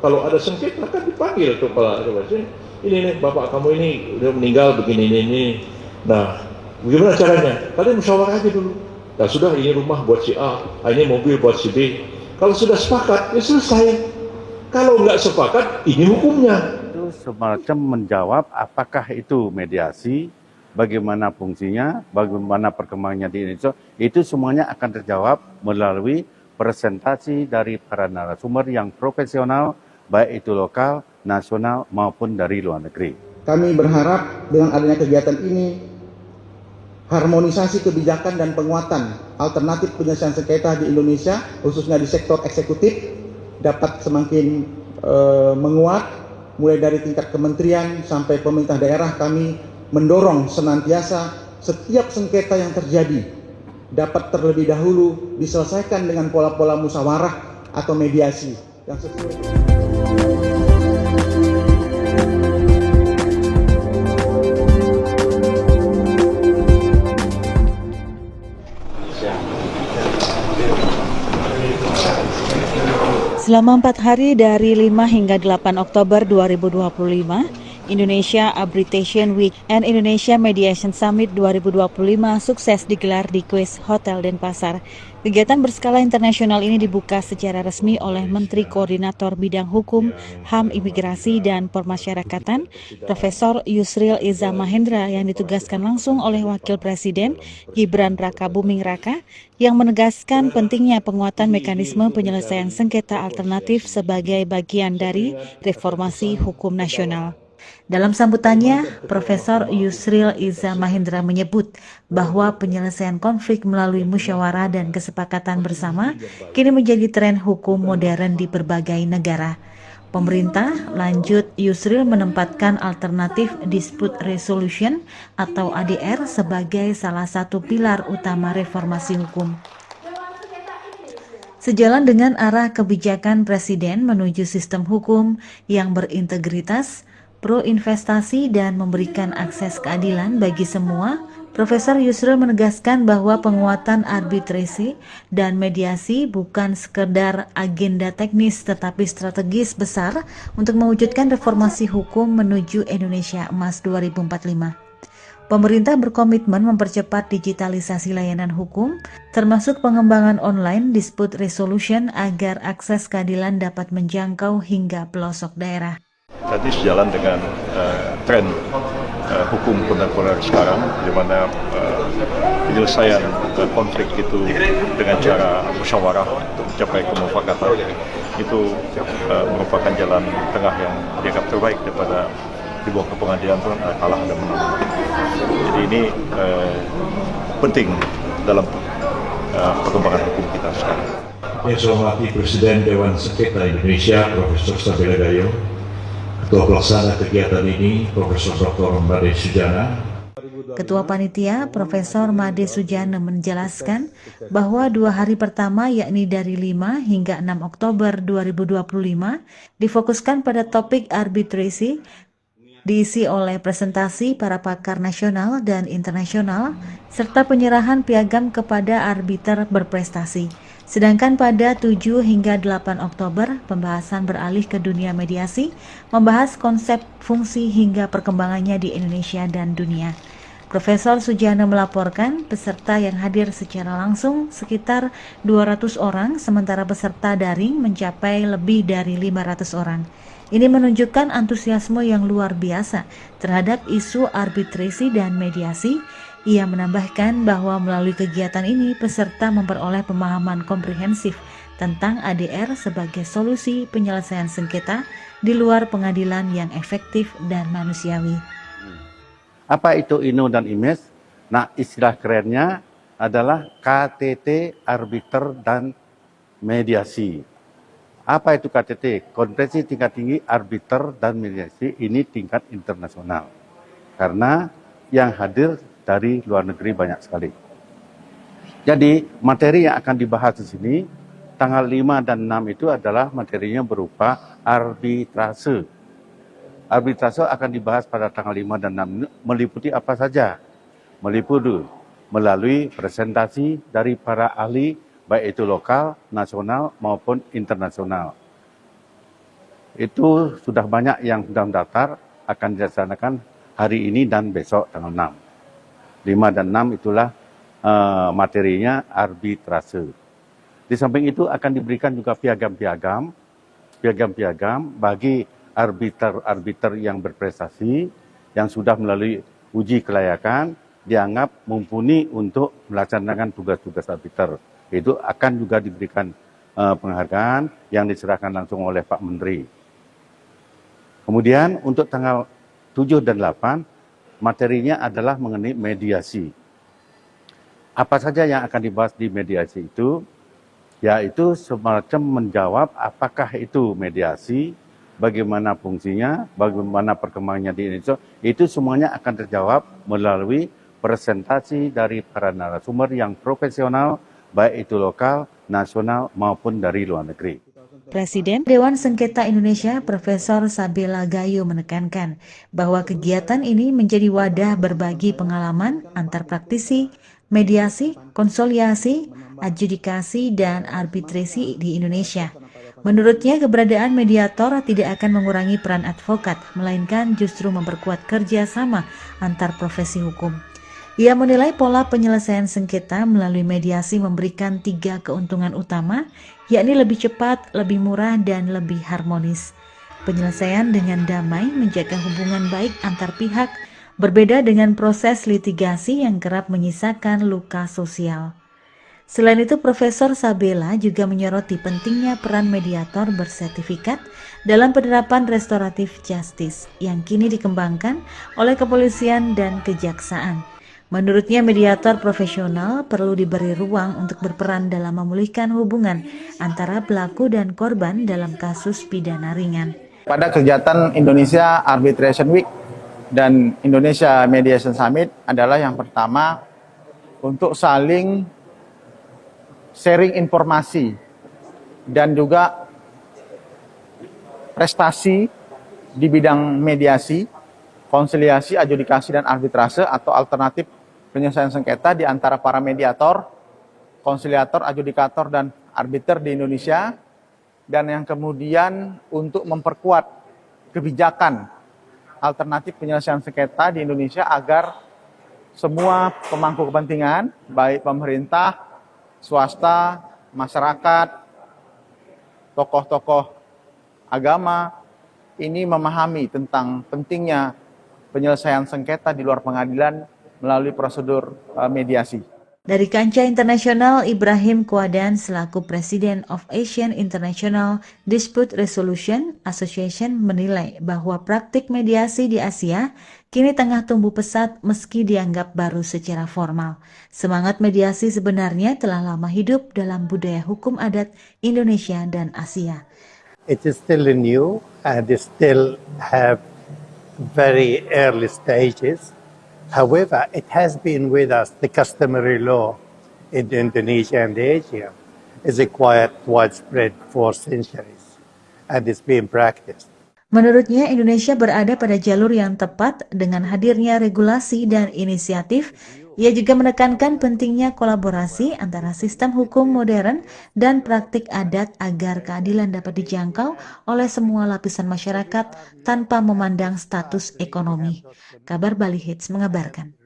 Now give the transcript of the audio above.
Kalau ada sengketa kan dipanggil kepala ini nih bapak kamu ini udah meninggal begini ini. Nah, bagaimana caranya? Kalian musyawarah aja dulu. Nah sudah, ini rumah buat si A, ini mobil buat si B. Kalau sudah sepakat, ya selesai. Kalau nggak sepakat, ini hukumnya. Itu semacam menjawab apakah itu mediasi, bagaimana fungsinya, bagaimana perkembangannya di Indonesia, itu semuanya akan terjawab melalui presentasi dari para narasumber yang profesional, baik itu lokal, nasional, maupun dari luar negeri. Kami berharap dengan adanya kegiatan ini, harmonisasi kebijakan dan penguatan alternatif penyelesaian sengketa di Indonesia, khususnya di sektor eksekutif, dapat semakin menguat, mulai dari tingkat kementerian sampai pemerintah daerah. Kami mendorong senantiasa setiap sengketa yang terjadi dapat terlebih dahulu diselesaikan dengan pola-pola musyawarah atau mediasi yang sesuai. Selama 4 hari dari 5 hingga 8 Oktober 2025, Indonesia Arbitration Week and Indonesia Mediation Summit 2025 sukses digelar di Quest Hotel Denpasar. Kegiatan berskala internasional ini dibuka secara resmi oleh Menteri Koordinator Bidang Hukum, HAM, Imigrasi, dan Permasyarakatan, Profesor Yusril Iza Mahendra, yang ditugaskan langsung oleh Wakil Presiden Gibran Rakabuming Raka, yang menegaskan pentingnya penguatan mekanisme penyelesaian sengketa alternatif sebagai bagian dari reformasi hukum nasional. Dalam sambutannya, Profesor Yusril Iza Mahendra menyebut bahwa penyelesaian konflik melalui musyawarah dan kesepakatan bersama kini menjadi tren hukum modern di berbagai negara. Pemerintah, lanjut Yusril, menempatkan alternatif dispute resolution atau ADR sebagai salah satu pilar utama reformasi hukum. Sejalan dengan arah kebijakan Presiden menuju sistem hukum yang berintegritas, pro investasi, dan memberikan akses keadilan bagi semua, Profesor Yusril menegaskan bahwa penguatan arbitrasi dan mediasi bukan sekedar agenda teknis tetapi strategis besar untuk mewujudkan reformasi hukum menuju Indonesia Emas 2045. Pemerintah berkomitmen mempercepat digitalisasi layanan hukum, termasuk pengembangan online dispute resolution agar akses keadilan dapat menjangkau hingga pelosok daerah. Tadi sejalan dengan tren hukum kontemporer sekarang, di mana penyelesaian konflik itu dengan cara musyawarah untuk mencapai kemufakatan itu merupakan jalan tengah yang dianggap terbaik daripada dibawa ke pengadilan pun kalah dan menang. Jadi ini penting dalam perkembangan hukum kita sekarang. Yang saya hormati Presiden Dewan Sengketa Indonesia, Profesor Stabila Gayo, Ketua Pelaksana kegiatan ini, Profesor Dr. Made Sujana. Ketua Panitia, Profesor Made Sujana, menjelaskan bahwa 2 hari pertama, yakni dari 5 hingga 6 Oktober 2025, difokuskan pada topik arbitrasi, diisi oleh presentasi para pakar nasional dan internasional, serta penyerahan piagam kepada arbiter berprestasi. Sedangkan pada 7 hingga 8 Oktober, pembahasan beralih ke dunia mediasi, membahas konsep, fungsi, hingga perkembangannya di Indonesia dan dunia. Profesor Sujana melaporkan peserta yang hadir secara langsung sekitar 200 orang, sementara peserta daring mencapai lebih dari 500 orang. Ini menunjukkan antusiasme yang luar biasa terhadap isu arbitrasi dan mediasi. Ia menambahkan bahwa melalui kegiatan ini peserta memperoleh pemahaman komprehensif tentang ADR sebagai solusi penyelesaian sengketa di luar pengadilan yang efektif dan manusiawi. Apa itu INO dan IMES? Nah, istilah kerennya adalah KTT, arbiter dan mediasi. Apa itu KTT? Konferensi tingkat tinggi arbiter dan mediasi, ini tingkat internasional. Karena yang hadir dari luar negeri banyak sekali. Jadi materi yang akan dibahas di sini tanggal 5 dan 6 itu adalah materinya berupa arbitrase. Arbitrase akan dibahas pada tanggal 5 dan 6, meliputi apa saja? Meliputi melalui presentasi dari para ahli, baik itu lokal, nasional, maupun internasional. Itu sudah banyak yang sudah mendaftar, akan dilaksanakan hari ini dan besok tanggal 6. 5 dan 6 itulah materinya arbitrase. Di samping itu akan diberikan juga piagam-piagam bagi arbiter yang berprestasi, yang sudah melalui uji kelayakan, dianggap mumpuni untuk melaksanakan tugas-tugas arbiter. Itu akan juga diberikan penghargaan yang diserahkan langsung oleh Pak Menteri. Kemudian untuk tanggal 7 dan 8, materinya adalah mengenai mediasi. Apa saja yang akan dibahas di mediasi itu? Yaitu semacam menjawab apakah itu mediasi, bagaimana fungsinya, bagaimana perkembangannya di Indonesia. Itu semuanya akan terjawab melalui presentasi dari para narasumber yang profesional, baik itu lokal, nasional, maupun dari luar negeri. Presiden Dewan Sengketa Indonesia Profesor Sabela Gayo menekankan bahwa kegiatan ini menjadi wadah berbagi pengalaman antar praktisi, mediasi, konsoliasi, adjudikasi, dan arbitrasi di Indonesia. Menurutnya, keberadaan mediator tidak akan mengurangi peran advokat, melainkan justru memperkuat kerjasama antar profesi hukum. Ia menilai pola penyelesaian sengketa melalui mediasi memberikan 3 keuntungan utama, yakni lebih cepat, lebih murah, dan lebih harmonis. Penyelesaian dengan damai menjaga hubungan baik antar pihak, berbeda dengan proses litigasi yang kerap menyisakan luka sosial. Selain itu, Profesor Sabela juga menyoroti pentingnya peran mediator bersertifikat dalam penerapan restoratif justice yang kini dikembangkan oleh kepolisian dan kejaksaan. Menurutnya, mediator profesional perlu diberi ruang untuk berperan dalam memulihkan hubungan antara pelaku dan korban dalam kasus pidana ringan. Pada kegiatan Indonesia Arbitration Week dan Indonesia Mediation Summit adalah yang pertama untuk saling sharing informasi dan juga prestasi di bidang mediasi, konsiliasi, adjudikasi, dan arbitrase atau alternatif penyelesaian sengketa di antara para mediator, konsiliator, adjudikator, dan arbiter di Indonesia, dan yang kemudian untuk memperkuat kebijakan alternatif penyelesaian sengketa di Indonesia agar semua pemangku kepentingan, baik pemerintah, swasta, masyarakat, tokoh-tokoh agama, ini memahami tentang pentingnya penyelesaian sengketa di luar pengadilan melalui prosedur mediasi. Dari kancah internasional, Ibrahim Kuadan selaku Presiden of Asian International Dispute Resolution Association menilai bahwa praktik mediasi di Asia kini tengah tumbuh pesat meski dianggap baru secara formal. Semangat mediasi sebenarnya telah lama hidup dalam budaya hukum adat Indonesia dan Asia. It is still new and it still have very early stages. However, it has been with us. The customary law in Indonesia and Asia is quite widespread for centuries, and it's being practiced. Menurutnya, Indonesia berada pada jalur yang tepat dengan hadirnya regulasi dan inisiatif. Ia juga menekankan pentingnya kolaborasi antara sistem hukum modern dan praktik adat agar keadilan dapat dijangkau oleh semua lapisan masyarakat tanpa memandang status ekonomi. Kabar Bali Hits mengabarkan.